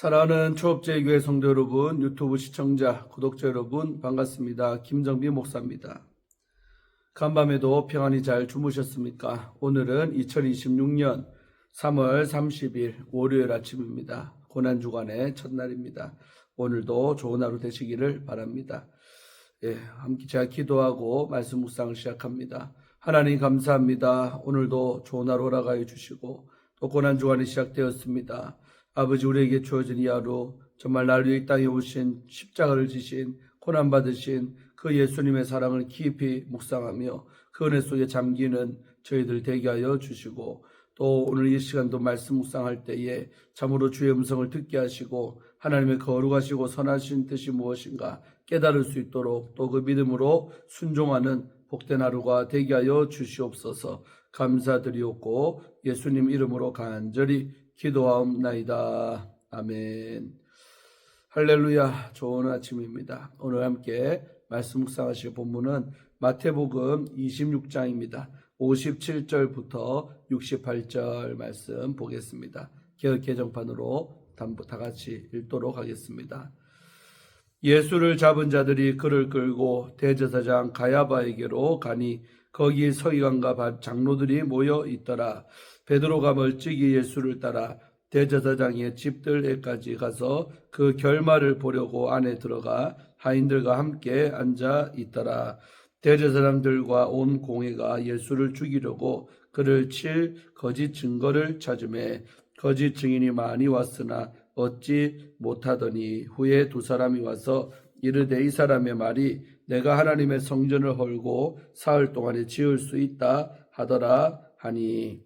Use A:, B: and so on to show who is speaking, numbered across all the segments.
A: 사랑하는 초업제교회 성도 여러분, 유튜브 시청자, 구독자 여러분 반갑습니다. 김정비 목사입니다. 간밤에도 평안히 잘 주무셨습니까? 오늘은 2026년 3월 30일 월요일 아침입니다. 고난주간의 첫날입니다. 오늘도 좋은 하루 되시기를 바랍니다. 함께 제가 기도하고 말씀 묵상을 시작합니다. 하나님 감사합니다. 오늘도 좋은 하루 허락하여 주시고 또 고난주간이 시작되었습니다. 아버지, 우리에게 주어진 이 하루 정말 나를 위해 이 땅에 오신 십자가를 지신 고난받으신 그 예수님의 사랑을 깊이 묵상하며 그 은혜 속에 잠기는 저희들 되게 하여 주시고, 또 오늘 이 시간도 말씀 묵상할 때에 참으로 주의 음성을 듣게 하시고 하나님의 거룩하시고 선하신 뜻이 무엇인가 깨달을 수 있도록 또 그 믿음으로 순종하는 복된 하루가 되게 하여 주시옵소서. 감사드리옵고 예수님 이름으로 간절히 기도하옵나이다. 아멘. 할렐루야. 좋은 아침입니다. 오늘 함께 말씀 묵상하실 본문은 마태복음 26장입니다. 57절부터 68절 말씀 보겠습니다. 개역개정판으로 다 같이 읽도록 하겠습니다. 예수를 잡은 자들이 그를 끌고 대제사장 가야바에게로 가니 거기 서기관과 장로들이 모여 있더라. 베드로가 멀찍이 예수를 따라 대제사장의 집들에까지 가서 그 결말을 보려고 안에 들어가 하인들과 함께 앉아 있더라. 대제사장들과 온 공회가 예수를 죽이려고 그를 칠 거짓 증거를 찾으매 거짓 증인이 많이 왔으나 얻지 못하더니 후에 두 사람이 와서 이르되 이 사람의 말이 내가 하나님의 성전을 헐고 사흘 동안에 지을 수 있다 하더라 하니,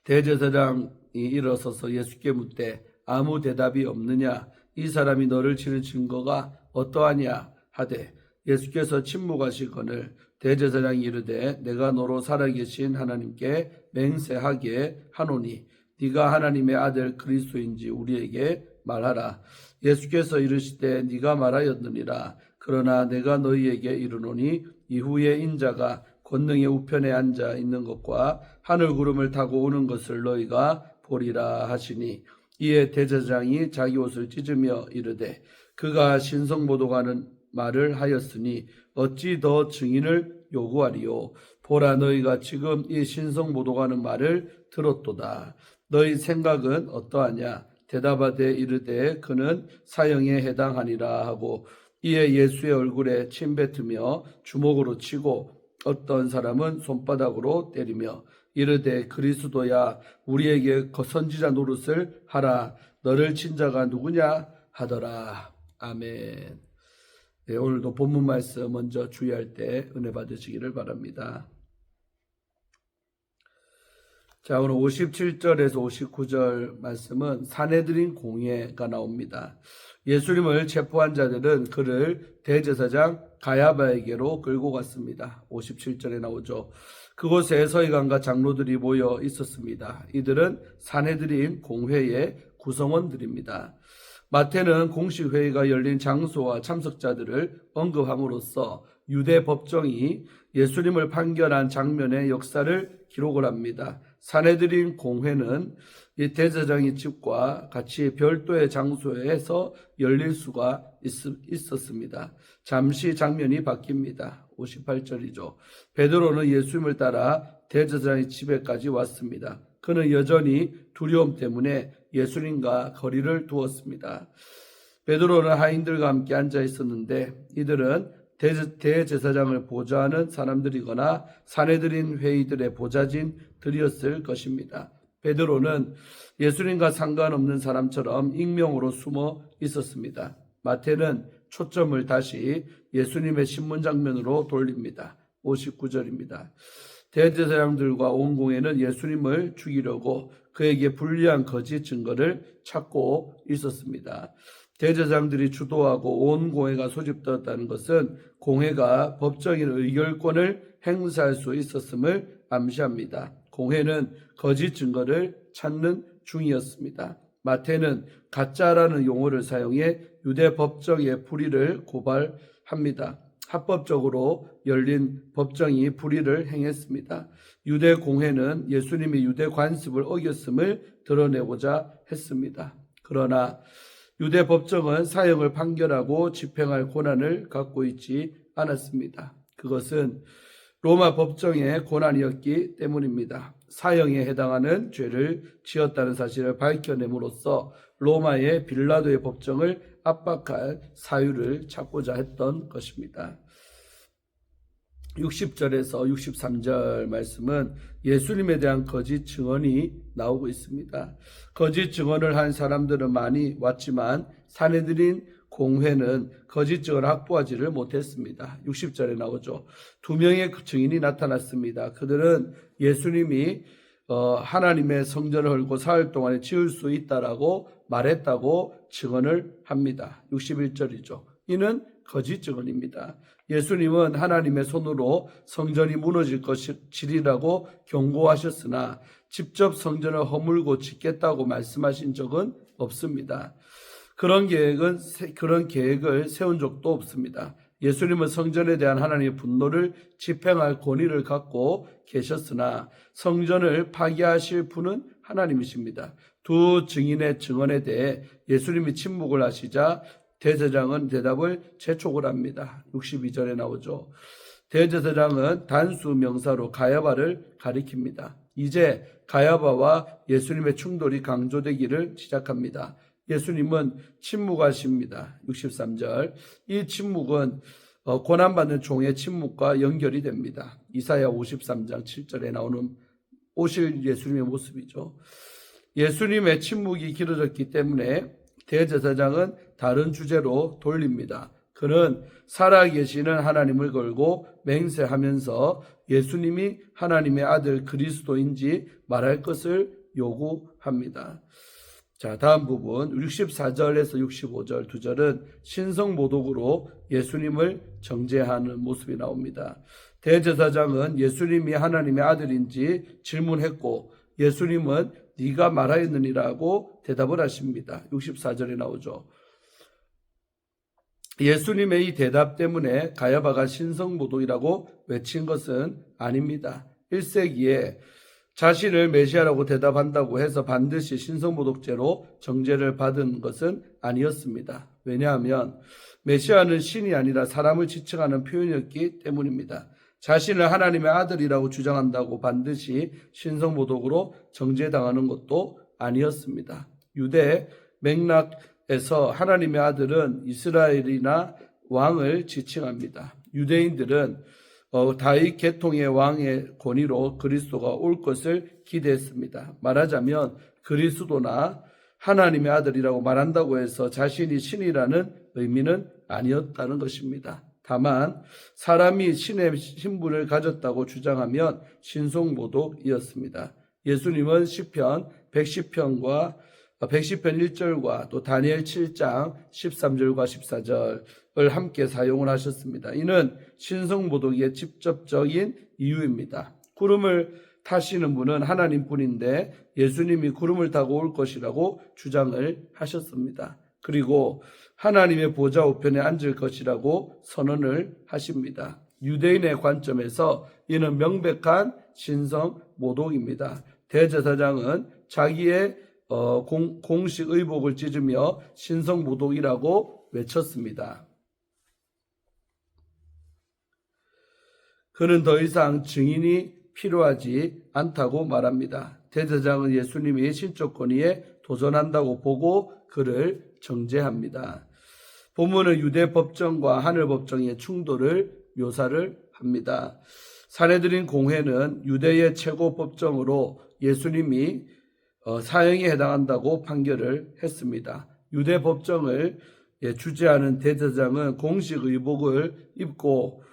A: 대제사장이 일어서서 예수께 묻되 아무 대답이 없느냐? 이 사람이 너를 치는 증거가 어떠하냐 하되 예수께서 침묵하시거늘 대제사장이 이르되 내가 너로 살아계신 하나님께 맹세하게 하노니 네가 하나님의 아들 그리스도인지 우리에게 말하라. 예수께서 이르시되 네가 말하였느니라. 그러나 내가 너희에게 이르노니 이후에 인자가 권능의 우편에 앉아 있는 것과 하늘 구름을 타고 오는 것을 너희가 보리라 하시니, 이에 대제사장이 자기 옷을 찢으며 이르되 그가 신성모독하는 말을 하였으니 어찌 더 증인을 요구하리요? 보라, 너희가 지금 이 신성모독하는 말을 들었도다. 너희 생각은 어떠하냐? 대답하되 이르되 그는 사형에 해당하니라 하고, 이에 예수의 얼굴에 침 뱉으며 주먹으로 치고 어떤 사람은 손바닥으로 때리며 이르되 그리스도야 우리에게 선지자 노릇을 하라. 너를 친 자가 누구냐 하더라. 아멘. 네, 오늘도 본문 말씀 먼저 주의할 때 은혜 받으시기를 바랍니다. 자, 오늘 57절에서 59절 말씀은 사내들인 공회가 나옵니다. 예수님을 체포한 자들은 그를 대제사장 가야바에게로 끌고 갔습니다. 57절에 나오죠. 그곳에 서기관과 장로들이 모여 있었습니다. 이들은 사내들인 공회의 구성원들입니다. 마태는 공식 회의가 열린 장소와 참석자들을 언급함으로써 유대 법정이 예수님을 판결한 장면의 역사를 기록을 합니다. 사내들인 공회는 이 대제사장의 집과 같이 별도의 장소에서 열릴 수가 있었습니다. 잠시 장면이 바뀝니다. 58절이죠. 베드로는 예수님을 따라 대제사장의 집에까지 왔습니다. 그는 여전히 두려움 때문에 예수님과 거리를 두었습니다. 베드로는 하인들과 함께 앉아 있었는데 이들은 대제사장을 보좌하는 사람들이거나 사내들인 회의들의 보좌진들이었을 것입니다. 베드로는 예수님과 상관없는 사람처럼 익명으로 숨어 있었습니다. 마태는 초점을 다시 예수님의 신문 장면으로 돌립니다. 59절입니다. 대제사장들과 온 공회는 예수님을 죽이려고 그에게 불리한 거짓 증거를 찾고 있었습니다. 대제사장들이 주도하고 온 공회가 소집되었다는 것은 공회가 법적인 의결권을 행사할 수 있었음을 암시합니다. 공회는 거짓 증거를 찾는 중이었습니다. 마태는 가짜라는 용어를 사용해 유대 법정의 불의를 고발합니다. 합법적으로 열린 법정이 불의를 행했습니다. 유대 공회는 예수님이 유대 관습을 어겼음을 드러내고자 했습니다. 그러나 유대 법정은 사형을 판결하고 집행할 권한을 갖고 있지 않았습니다. 그것은 로마 법정의 권한이었기 때문입니다. 사형에 해당하는 죄를 지었다는 사실을 밝혀냄으로써 로마의 빌라도의 법정을 압박할 사유를 찾고자 했던 것입니다. 60절에서 63절 말씀은 예수님에 대한 거짓 증언이 나오고 있습니다. 거짓 증언을 한 사람들은 많이 왔지만 산헤드린 공회는 거짓 증언을 확보하지를 못했습니다. 60절에 나오죠. 2명의 증인이 나타났습니다. 그들은 예수님이 하나님의 성전을 헐고 사흘 동안에 지을 수 있다라고 말했다고 증언을 합니다. 61절이죠. 이는 거짓 증언입니다. 예수님은 하나님의 손으로 성전이 무너질 것이라고 경고하셨으나 직접 성전을 허물고 짓겠다고 말씀하신 적은 없습니다. 그런 계획을 세운 적도 없습니다. 예수님은 성전에 대한 하나님의 분노를 집행할 권위를 갖고 계셨으나 성전을 파괴하실 분은 하나님이십니다. 두 증인의 증언에 대해 예수님이 침묵을 하시자 대제사장은 대답을 재촉을 합니다. 62절에 나오죠. 대제사장은 단수 명사로 가야바를 가리킵니다. 이제 가야바와 예수님의 충돌이 강조되기를 시작합니다. 예수님은 침묵하십니다. 63절. 이 침묵은 고난받는 종의 침묵과 연결이 됩니다. 이사야 53장 7절에 나오는 오실 예수님의 모습이죠. 예수님의 침묵이 길어졌기 때문에 대제사장은 다른 주제로 돌립니다. 그는 살아계시는 하나님을 걸고 맹세하면서 예수님이 하나님의 아들 그리스도인지 말할 것을 요구합니다. 자, 다음 부분 64절에서 65절 두 절은 신성모독으로 예수님을 정죄하는 모습이 나옵니다. 대제사장은 예수님이 하나님의 아들인지 질문했고 예수님은 네가 말하였느니라고 대답을 하십니다. 64절에 나오죠. 예수님의 이 대답 때문에 가야바가 신성모독이라고 외친 것은 아닙니다. 1세기에 자신을 메시아라고 대답한다고 해서 반드시 신성모독죄로 정죄를 받은 것은 아니었습니다. 왜냐하면 메시아는 신이 아니라 사람을 지칭하는 표현이었기 때문입니다. 자신을 하나님의 아들이라고 주장한다고 반드시 신성모독으로 정죄당하는 것도 아니었습니다. 유대 맥락에서 하나님의 아들은 이스라엘이나 왕을 지칭합니다. 유대인들은 다윗 계통의 왕의 권위로 그리스도가 올 것을 기대했습니다. 말하자면 그리스도나 하나님의 아들이라고 말한다고 해서 자신이 신이라는 의미는 아니었다는 것입니다. 다만 사람이 신의 신분을 가졌다고 주장하면 신성모독이었습니다. 예수님은 시편 110편과 110편 1절과 또 다니엘 7장 13절과 14절을 함께 사용을 하셨습니다. 이는 신성모독의 직접적인 이유입니다. 구름을 타시는 분은 하나님뿐인데 예수님이 구름을 타고 올 것이라고 주장을 하셨습니다. 그리고 하나님의 보좌 우편에 앉을 것이라고 선언을 하십니다. 유대인의 관점에서 이는 명백한 신성모독입니다. 대제사장은 자기의 공식 의복을 찢으며 신성모독이라고 외쳤습니다. 그는 더 이상 증인이 필요하지 않다고 말합니다. 대제사장은 예수님이 신적 권위에 도전한다고 보고 그를 정죄합니다. 본문은 유대 법정과 하늘 법정의 충돌을 묘사를 합니다. 산헤드린 공회는 유대의 최고 법정으로 예수님이 사형에 해당한다고 판결을 했습니다. 유대 법정을 주재하는 대제사장은 공식 의복을 입고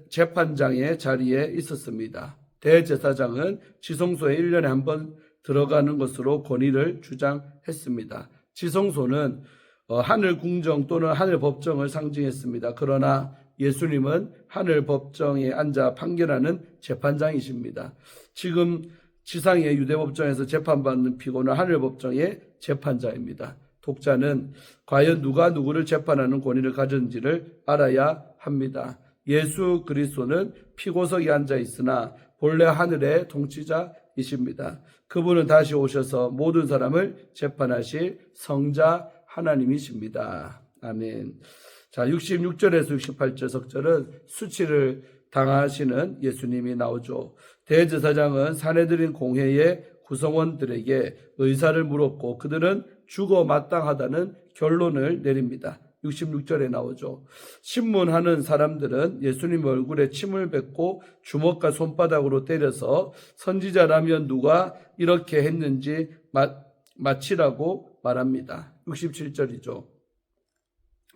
A: 재판장의 자리에 있었습니다. 대제사장은 지성소에 1년에 한 번 들어가는 것으로 권위를 주장했습니다. 지성소는 하늘 궁정 또는 하늘 법정을 상징했습니다. 그러나 예수님은 하늘 법정에 앉아 판결하는 재판장이십니다. 지금 지상의 유대 법정에서 재판받는 피고는 하늘 법정의 재판자입니다. 독자는 과연 누가 누구를 재판하는 권위를 가졌는지를 알아야 합니다. 예수 그리스도는 피고석에 앉아 있으나 본래 하늘의 통치자이십니다. 성자이십니다. 그분은 다시 오셔서 모든 사람을 재판하실 성자 하나님이십니다. 아멘. 자, 66절에서 68절 석절은 수치를 당하시는 예수님이 나오죠. 대제사장은 사내들인 공회의 구성원들에게 의사를 물었고 그들은 죽어 마땅하다는 결론을 내립니다. 66절에 나오죠. 신문하는 사람들은 예수님 얼굴에 침을 뱉고 주먹과 손바닥으로 때려서 선지자라면 누가 이렇게 했는지 마치라고 말합니다. 67절이죠.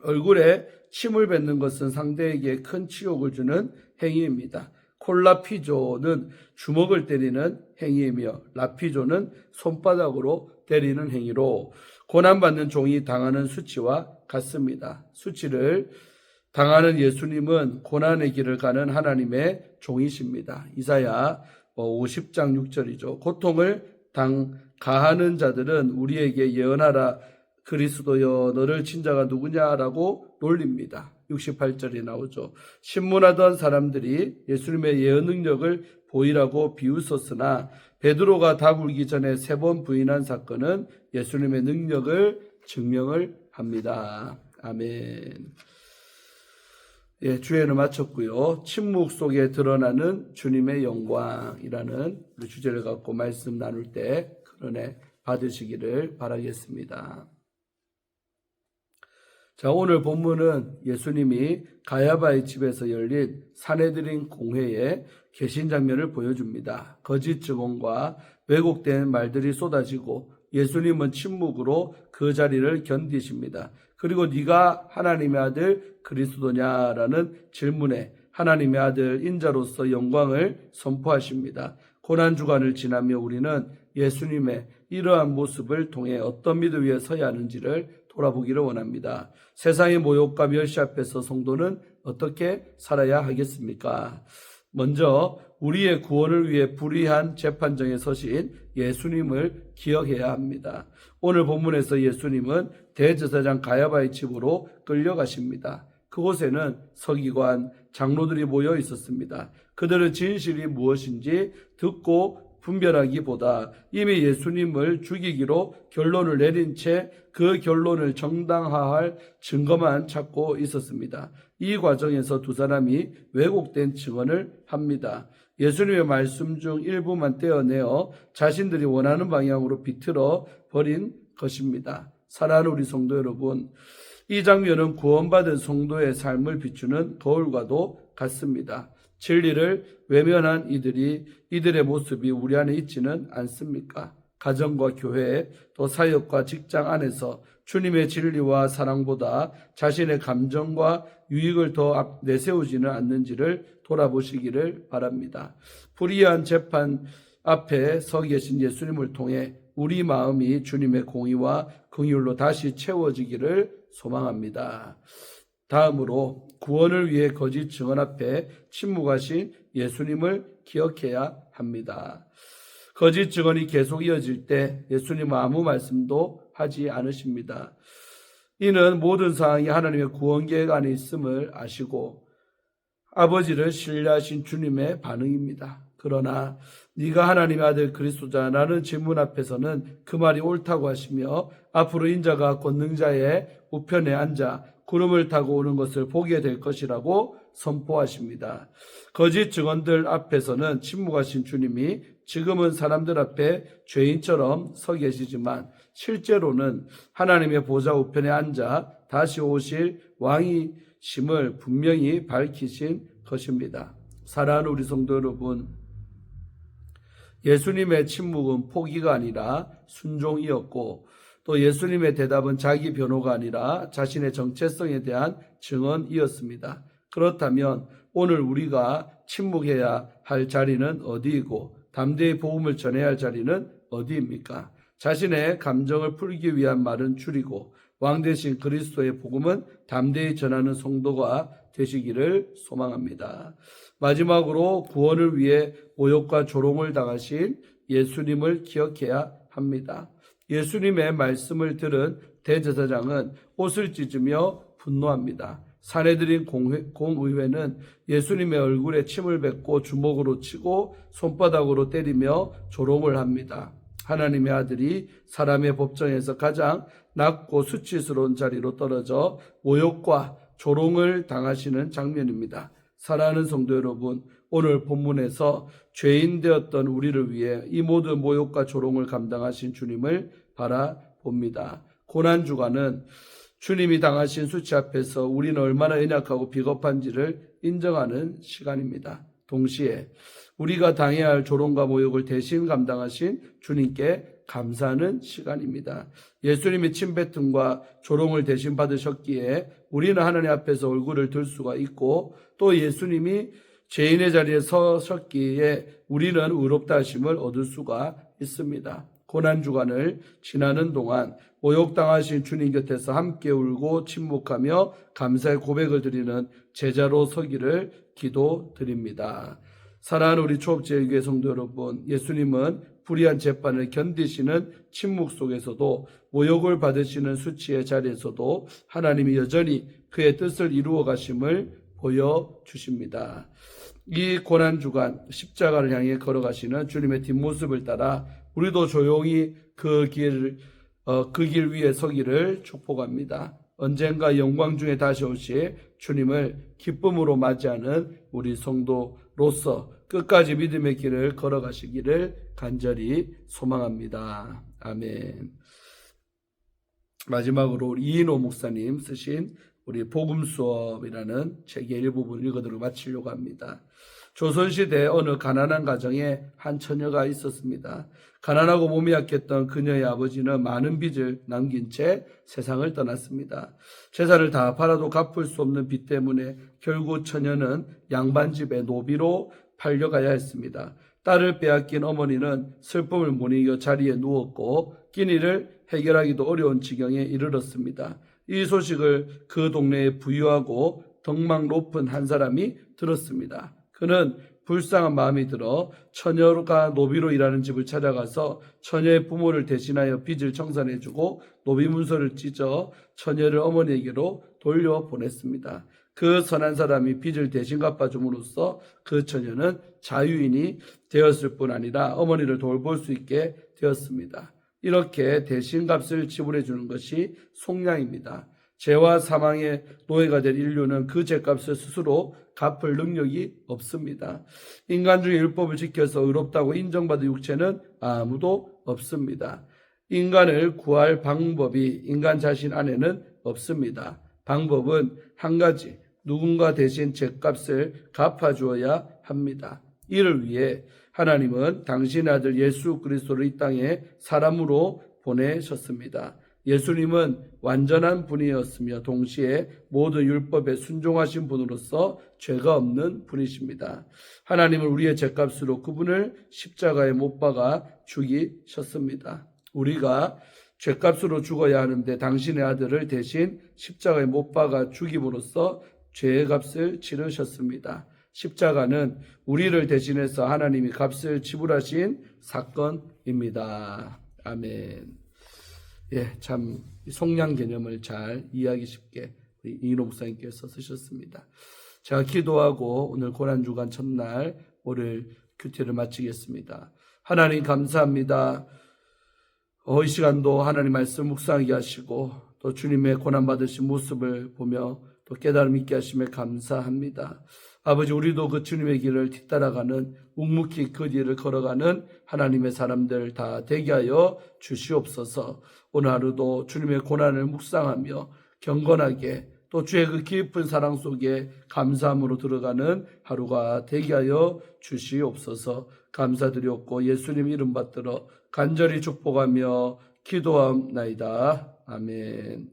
A: 얼굴에 침을 뱉는 것은 상대에게 큰 치욕을 주는 행위입니다. 콜라피조는 주먹을 때리는 행위이며 라피조는 손바닥으로 때리는 행위로 고난받는 종이 당하는 수치와 같습니다. 수치를 당하는 예수님은 고난의 길을 가는 하나님의 종이십니다. 이사야 50장 6절이죠. 고통을 가하는 자들은 우리에게 예언하라 그리스도여 너를 친 자가 누구냐라고 놀립니다. 68절이 나오죠. 신문하던 사람들이 예수님의 예언 능력을 보이라고 비웃었으나 베드로가 답 울기 전에 3번 부인한 사건은 예수님의 능력을 증명을 합니다. 아멘. 예, 주예는 마쳤고요. 침묵 속에 드러나는 주님의 영광이라는 주제를 갖고 말씀 나눌 때 큰 은혜 받으시기를 바라겠습니다. 자, 오늘 본문은 예수님이 가야바의 집에서 열린 사내들인 공회에 계신 장면을 보여줍니다. 거짓 증언과 왜곡된 말들이 쏟아지고 예수님은 침묵으로 그 자리를 견디십니다. 그리고 네가 하나님의 아들 그리스도냐라는 질문에 하나님의 아들 인자로서 영광을 선포하십니다. 고난주간을 지나며 우리는 예수님의 이러한 모습을 통해 어떤 믿음 위에 서야 하는지를 돌아보기를 원합니다. 세상의 모욕과 멸시 앞에서 성도는 어떻게 살아야 하겠습니까? 먼저 우리의 구원을 위해 불의한 재판정에 서신 예수님을 기억해야 합니다. 오늘 본문에서 예수님은 대제사장 가야바의 집으로 끌려가십니다. 그곳에는 서기관, 장로들이 모여 있었습니다. 그들은 진실이 무엇인지 듣고 분별하기보다 이미 예수님을 죽이기로 결론을 내린 채 그 결론을 정당화할 증거만 찾고 있었습니다. 이 과정에서 두 사람이 왜곡된 증언을 합니다. 예수님의 말씀 중 일부만 떼어내어 자신들이 원하는 방향으로 비틀어 버린 것입니다. 사랑하는 우리 성도 여러분, 이 장면은 구원받은 성도의 삶을 비추는 거울과도 같습니다. 진리를 외면한 이들의 모습이 우리 안에 있지는 않습니까? 가정과 교회, 또 사역과 직장 안에서 주님의 진리와 사랑보다 자신의 감정과 유익을 더 내세우지는 않는지를 돌아보시기를 바랍니다. 불의한 재판 앞에 서 계신 예수님을 통해 우리 마음이 주님의 공의와 긍휼로 다시 채워지기를 소망합니다. 다음으로 구원을 위해 거짓 증언 앞에 침묵하신 예수님을 기억해야 합니다. 거짓 증언이 계속 이어질 때 예수님은 아무 말씀도 하지 않으십니다. 이는 모든 상황이 하나님의 구원 계획 안에 있음을 아시고 아버지를 신뢰하신 주님의 반응입니다. 그러나 네가 하나님의 아들 그리스도자라는 질문 앞에서는 그 말이 옳다고 하시며 앞으로 인자가 권능자의 우편에 앉아 구름을 타고 오는 것을 보게 될 것이라고 선포하십니다. 거짓 증언들 앞에서는 침묵하신 주님이 지금은 사람들 앞에 죄인처럼 서 계시지만 실제로는 하나님의 보좌 우편에 앉아 다시 오실 왕이심을 분명히 밝히신 것입니다. 사랑하는 우리 성도 여러분, 예수님의 침묵은 포기가 아니라 순종이었고 또 예수님의 대답은 자기 변호가 아니라 자신의 정체성에 대한 증언이었습니다. 그렇다면 오늘 우리가 침묵해야 할 자리는 어디이고 담대히 복음을 전해야 할 자리는 어디입니까? 자신의 감정을 풀기 위한 말은 줄이고 왕 대신 그리스도의 복음은 담대히 전하는 성도가 되시기를 소망합니다. 마지막으로 구원을 위해 모욕과 조롱을 당하신 예수님을 기억해야 합니다. 예수님의 말씀을 들은 대제사장은 옷을 찢으며 분노합니다. 사내들인 공의회는 예수님의 얼굴에 침을 뱉고 주먹으로 치고 손바닥으로 때리며 조롱을 합니다. 하나님의 아들이 사람의 법정에서 가장 낮고 수치스러운 자리로 떨어져 모욕과 조롱을 당하시는 장면입니다. 사랑하는 성도 여러분, 오늘 본문에서 죄인 되었던 우리를 위해 이 모든 모욕과 조롱을 감당하신 주님을 바라봅니다. 고난주간은 주님이 당하신 수치 앞에서 우리는 얼마나 연약하고 비겁한지를 인정하는 시간입니다. 동시에 우리가 당해야 할 조롱과 모욕을 대신 감당하신 주님께 감사하는 시간입니다. 예수님이 침뱉음과 조롱을 대신 받으셨기에 우리는 하나님 앞에서 얼굴을 들 수가 있고, 또 예수님이 죄인의 자리에 서셨기에 우리는 의롭다 하심을 얻을 수가 있습니다. 고난주간을 지나는 동안 모욕당하신 주님 곁에서 함께 울고 침묵하며 감사의 고백을 드리는 제자로 서기를 기도드립니다. 사랑하는 우리 초업제일교회 성도 여러분, 예수님은 불의한 재판을 견디시는 침묵 속에서도, 모욕을 받으시는 수치의 자리에서도 하나님이 여전히 그의 뜻을 이루어 가심을 보여주십니다. 이 고난주간 십자가를 향해 걸어가시는 주님의 뒷모습을 따라 우리도 조용히 그 길 위에 서기를 축복합니다. 언젠가 영광 중에 다시 오실 주님을 기쁨으로 맞이하는 우리 성도로서 끝까지 믿음의 길을 걸어가시기를 간절히 소망합니다. 아멘. 마지막으로 우리 이인호 목사님 쓰신 우리 복음 수업이라는 책의 일부분 읽어드리고 마치려고 합니다. 조선시대 어느 가난한 가정에 한 처녀가 있었습니다. 가난하고 몸이 약했던 그녀의 아버지는 많은 빚을 남긴 채 세상을 떠났습니다. 재산을 다 팔아도 갚을 수 없는 빚 때문에 결국 처녀는 양반집에 노비로 팔려가야 했습니다. 딸을 빼앗긴 어머니는 슬픔을 못 이겨 자리에 누웠고 끼니를 해결하기도 어려운 지경에 이르렀습니다. 이 소식을 그 동네에 부유하고 덕망 높은 한 사람이 들었습니다. 그는 불쌍한 마음이 들어 처녀가 노비로 일하는 집을 찾아가서 처녀의 부모를 대신하여 빚을 청산해주고 노비 문서를 찢어 처녀를 어머니에게로 돌려보냈습니다. 그 선한 사람이 빚을 대신 갚아줌으로써 그 처녀는 자유인이 되었을 뿐 아니라 어머니를 돌볼 수 있게 되었습니다. 이렇게 대신값을 지불해 주는 것이 속량입니다. 죄와 사망의 노예가 될 인류는 그 죄값을 스스로 갚을 능력이 없습니다. 인간 중에 율법을 지켜서 의롭다고 인정받은 육체는 아무도 없습니다. 인간을 구할 방법이 인간 자신 안에는 없습니다. 방법은 한 가지, 누군가 대신 죄값을 갚아주어야 합니다. 이를 위해 하나님은 당신의 아들 예수 그리스도를 이 땅에 사람으로 보내셨습니다. 예수님은 완전한 분이었으며 동시에 모든 율법에 순종하신 분으로서 죄가 없는 분이십니다. 하나님은 우리의 죄값으로 그분을 십자가에 못 박아 죽이셨습니다. 우리가 죄값으로 죽어야 하는데 당신의 아들을 대신 십자가에 못 박아 죽임으로써 죄의 값을 치르셨습니다. 십자가는 우리를 대신해서 하나님이 값을 지불하신 사건입니다. 아멘. 참 속량 개념을 잘 이해하기 쉽게 이인호 목사님께서 쓰셨습니다. 제가 기도하고 오늘 고난주간 첫날 오늘 큐티를 마치겠습니다. 하나님 감사합니다. 이 시간도 하나님 말씀 묵상하게 하시고 또 주님의 고난받으신 모습을 보며 또 깨달음 있게 하심에 감사합니다. 아버지, 우리도 그 주님의 길을 뒤따라가는 묵묵히 그 길을 걸어가는 하나님의 사람들 다 되게 하여 주시옵소서. 오늘 하루도 주님의 고난을 묵상하며 경건하게 또 주의 그 깊은 사랑 속에 감사함으로 들어가는 하루가 되게 하여 주시옵소서. 감사드렸고 예수님 이름 받들어 간절히 축복하며 기도함나이다. 아멘.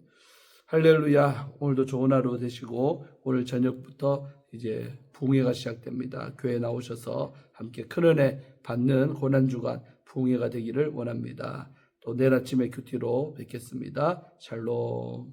A: 할렐루야. 오늘도 좋은 하루 되시고 오늘 저녁부터 이제 부흥회가 시작됩니다. 교회에 나오셔서 함께 큰 은혜 받는 고난주간 부흥회가 되기를 원합니다. 또 내일 아침에 큐티로 뵙겠습니다. 샬롬.